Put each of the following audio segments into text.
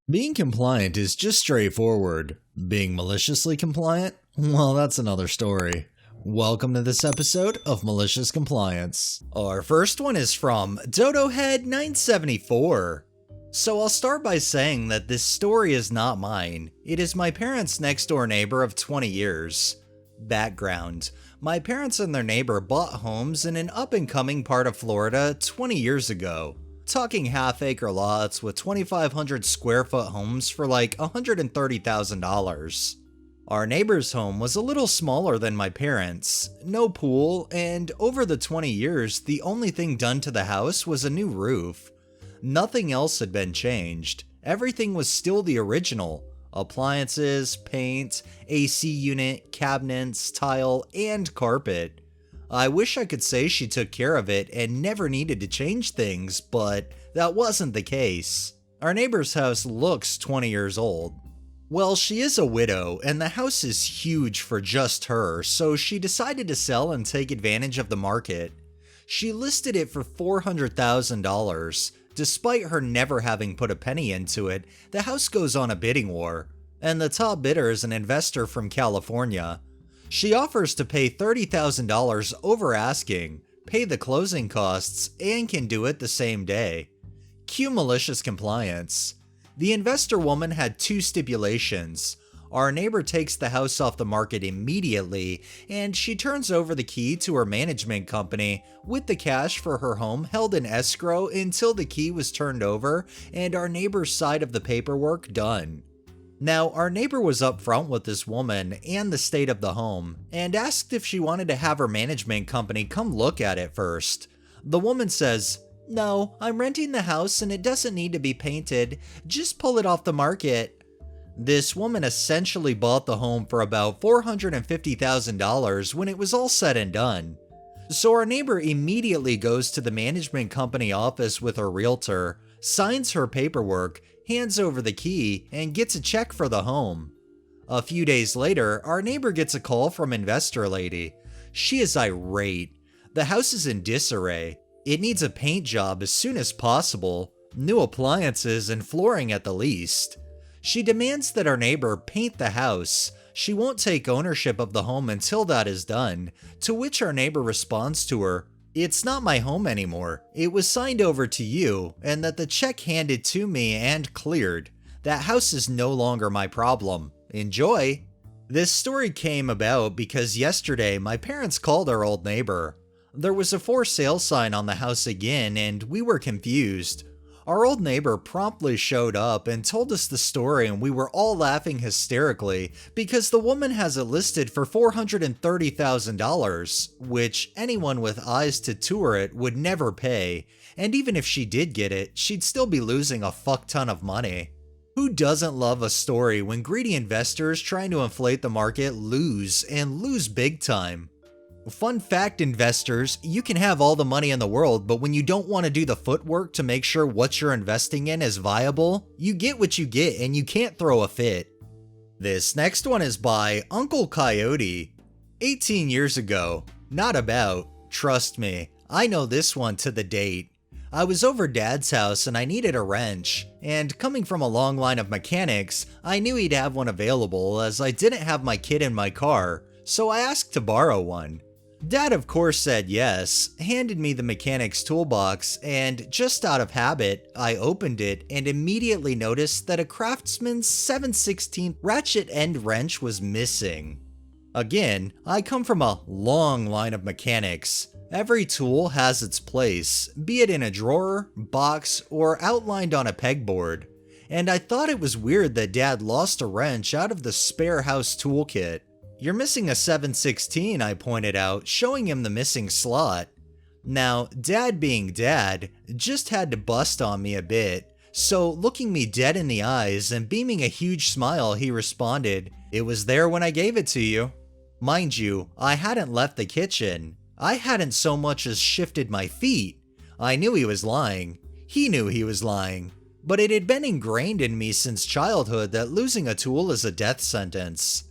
Being compliant is just straightforward. Being maliciously compliant? Well, that's another story. Welcome to this episode of Malicious Compliance. Our first one is from DodoHead974. So I'll start by saying that this story is not mine. It is my parents' next door neighbor of 20 years. Background: my parents and their neighbor bought homes in an up-and-coming part of Florida 20 years ago. Talking half-acre lots with 2,500 square foot homes for like $130,000. Our neighbor's home was a little smaller than my parents', no pool, and over the 20 years, the only thing done to the house was a new roof. Nothing else had been changed. Everything was still the original. Appliances, paint, AC unit, cabinets, tile, and carpet. I wish I could say she took care of it and never needed to change things, but that wasn't the case. Our neighbor's house looks 20 years old. Well, she is a widow, and the house is huge for just her, so she decided to sell and take advantage of the market. She listed it for $400,000. Despite her never having put a penny into it, the house goes on a bidding war, and the top bidder is an investor from California. She offers to pay $30,000 over asking, pay the closing costs, and can do it the same day. Cue malicious compliance. The investor woman had two stipulations. Our neighbor takes the house off the market immediately, and she turns over the key to her management company with the cash for her home held in escrow until the key was turned over and our neighbor's side of the paperwork done. Now, our neighbor was upfront with this woman and the state of the home, and asked if she wanted to have her management company come look at it first. The woman says, "No, I'm renting the house and it doesn't need to be painted, just pull it off the market." This woman essentially bought the home for about $450,000 when it was all said and done. So our neighbor immediately goes to the management company office with her realtor, signs her paperwork, hands over the key, and gets a check for the home. A few days later, our neighbor gets a call from investor lady. She is irate. The house is in disarray. It needs a paint job as soon as possible, new appliances and flooring at the least. She demands that our neighbor paint the house. She won't take ownership of the home until that is done, to which our neighbor responds to her, "It's not my home anymore. It was signed over to you, and that the check handed to me and cleared. That house is no longer my problem. Enjoy." This story came about because yesterday my parents called our old neighbor. There was a for sale sign on the house again, and we were confused. Our old neighbor promptly showed up and told us the story, and we were all laughing hysterically because the woman has it listed for $430,000, which anyone with eyes to tour it would never pay, and even if she did get it, she'd still be losing a fuck ton of money. Who doesn't love a story when greedy investors trying to inflate the market lose, and lose big time? Fun fact, investors, you can have all the money in the world, but when you don't want to do the footwork to make sure what you're investing in is viable, you get what you get and you can't throw a fit. This next one is by Uncle Coyote. 18 years ago. Not about. Trust me, I know this one to the date. I was over Dad's house and I needed a wrench, and coming from a long line of mechanics, I knew he'd have one available as I didn't have my kid in my car, so I asked to borrow one. Dad of course said yes, handed me the mechanic's toolbox, and just out of habit, I opened it and immediately noticed that a Craftsman's 7/16 ratchet end wrench was missing. Again, I come from a long line of mechanics. Every tool has its place, be it in a drawer, box, or outlined on a pegboard. And I thought it was weird that Dad lost a wrench out of the spare house toolkit. "You're missing a 7/16, I pointed out, showing him the missing slot. Now, Dad being Dad, just had to bust on me a bit, so looking me dead in the eyes and beaming a huge smile, he responded, "It was there when I gave it to you." Mind you, I hadn't left the kitchen. I hadn't so much as shifted my feet. I knew he was lying. He knew he was lying. But it had been ingrained in me since childhood that losing a tool is a death sentence.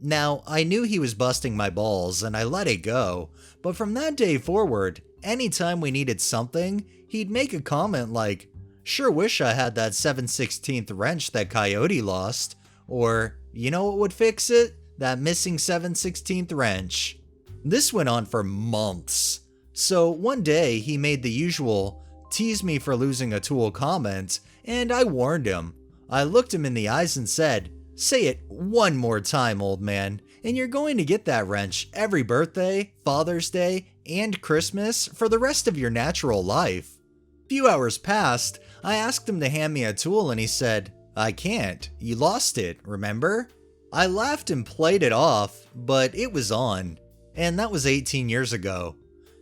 Now, I knew he was busting my balls and I let it go, but from that day forward, anytime we needed something, he'd make a comment like, Sure wish I had that 7/16 wrench that Coyote lost. Or, you know what would fix it? That missing 7/16 wrench. This went on for months. So one day he made the usual tease me for losing a tool comment, and I warned him. I looked him in the eyes and said, "Say it one more time, old man, and you're going to get that wrench every birthday, Father's Day, and Christmas for the rest of your natural life." Few hours passed, I asked him to hand me a tool and he said, "I can't, you lost it, remember?" I laughed and played it off, but it was on. And that was 18 years ago.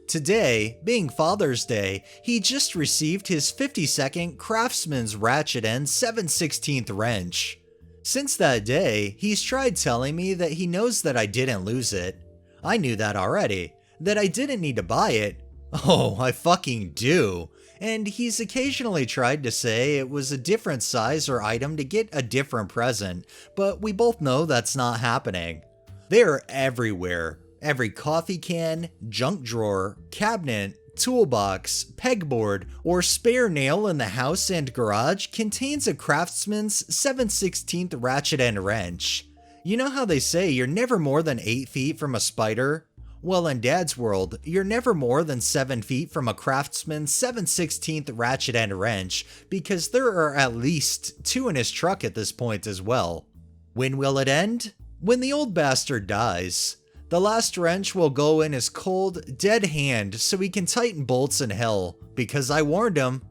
Today, being Father's Day, he just received his 52nd Craftsman's Ratchet End 7/16 wrench. Since that day, he's tried telling me that he knows that I didn't lose it. I knew that already, that I didn't need to buy it. Oh, I fucking do. And he's occasionally tried to say it was a different size or item to get a different present, but we both know that's not happening. They're everywhere. Every coffee can, junk drawer, cabinet, toolbox, pegboard, or spare nail in the house and garage contains a Craftsman's 7/16 ratchet end wrench. You know how they say you're never more than 8 feet from a spider? Well, in Dad's world, you're never more than 7 feet from a Craftsman 7/16 ratchet end wrench, because there are at least 2 in his truck at this point as well. When will it end? When the old bastard dies. The last wrench will go in his cold, dead hand so he can tighten bolts in hell, because I warned him.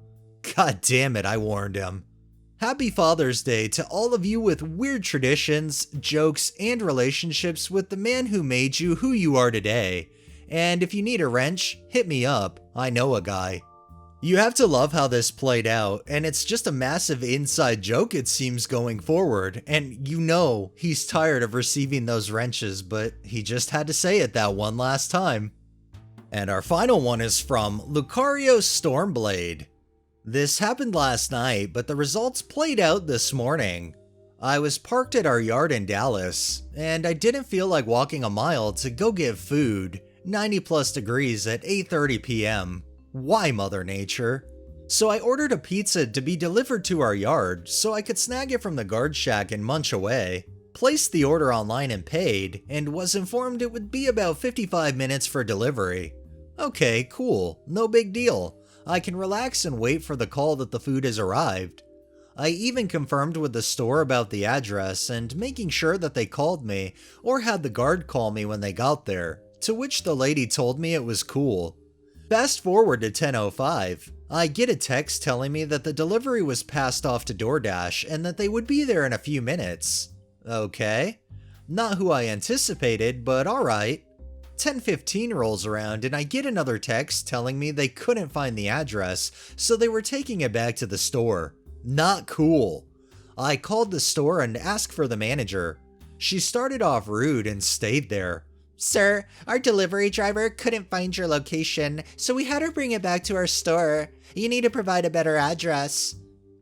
God damn it, I warned him. Happy Father's Day to all of you with weird traditions, jokes, and relationships with the man who made you who you are today. And if you need a wrench, hit me up. I know a guy. You have to love how this played out, and it's just a massive inside joke it seems going forward, and you know he's tired of receiving those wrenches, but he just had to say it that one last time. And our final one is from Lucario Stormblade. This happened last night, but the results played out this morning. I was parked at our yard in Dallas, and I didn't feel like walking a mile to go get food, 90 plus degrees at 8:30 p.m. Why, Mother Nature? So I ordered a pizza to be delivered to our yard so I could snag it from the guard shack and munch away. Placed the order online and paid, and was informed it would be about 55 minutes for delivery. Okay, cool, no big deal. I can relax and wait for the call that the food has arrived. I even confirmed with the store about the address and making sure that they called me or had the guard call me when they got there, to which the lady told me it was cool. Fast forward to 10:05, I get a text telling me that the delivery was passed off to DoorDash and that they would be there in a few minutes. Okay. Not who I anticipated, but alright. 10:15 rolls around and I get another text telling me they couldn't find the address, so they were taking it back to the store. Not cool. I called the store and asked for the manager. She started off rude and stayed there. "Sir, our delivery driver couldn't find your location, so we had her bring it back to our store. You need to provide a better address."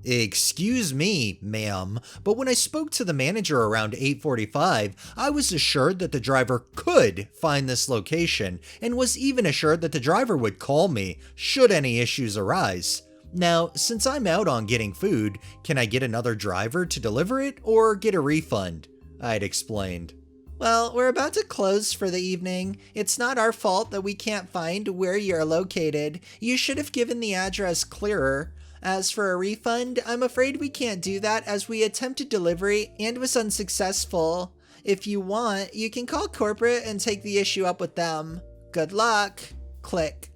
Excuse me, ma'am, but when I spoke to the manager around 8:45, I was assured that the driver could find this location, and was even assured that the driver would call me should any issues arise. Now, since I'm out on getting food, can I get another driver to deliver it, or get a refund? I'd explained. "Well, we're about to close for the evening. It's not our fault that we can't find where you're located. You should have given the address clearer. As for a refund, I'm afraid we can't do that as we attempted delivery and was unsuccessful. If you want, you can call corporate and take the issue up with them. Good luck." Click.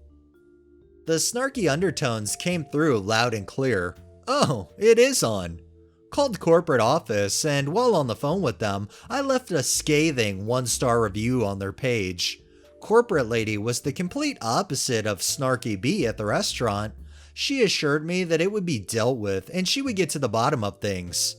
The snarky undertones came through loud and clear. Oh, it is on. Called corporate office, and while on the phone with them, I left a scathing 1-star review on their page. Corporate lady was the complete opposite of Snarky B at the restaurant. She assured me that it would be dealt with and she would get to the bottom of things.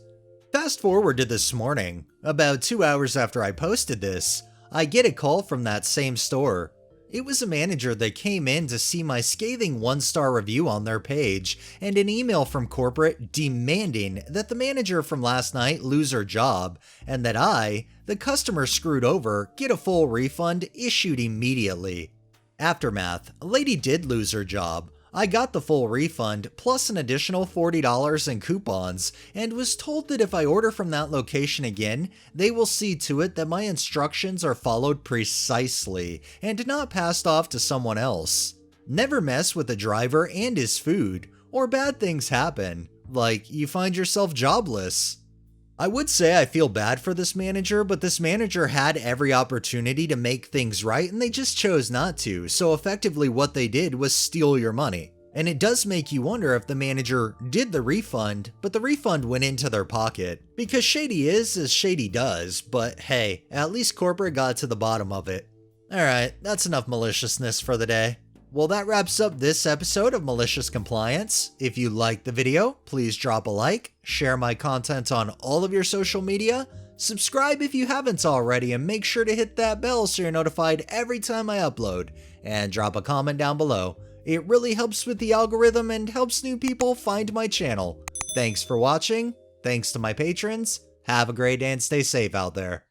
Fast forward to this morning. About 2 hours after I posted this, I get a call from that same store. It was a manager that came in to see my scathing 1-star review on their page, and an email from corporate demanding that the manager from last night lose her job, and that I, the customer screwed over, get a full refund issued immediately. Aftermath, a lady did lose her job. I got the full refund, plus an additional $40 in coupons, and was told that if I order from that location again, they will see to it that my instructions are followed precisely, and not passed off to someone else. Never mess with the driver and his food, or bad things happen, like you find yourself jobless. I would say I feel bad for this manager, but this manager had every opportunity to make things right and they just chose not to, so effectively what they did was steal your money. And it does make you wonder if the manager did the refund, but the refund went into their pocket. Because shady is as shady does, but hey, at least corporate got to the bottom of it. Alright, that's enough maliciousness for the day. Well, that wraps up this episode of Malicious Compliance. If you liked the video, please drop a like, share my content on all of your social media, subscribe if you haven't already, and make sure to hit that bell so you're notified every time I upload, and drop a comment down below. It really helps with the algorithm and helps new people find my channel. Thanks for watching, thanks to my patrons, have a great day and stay safe out there.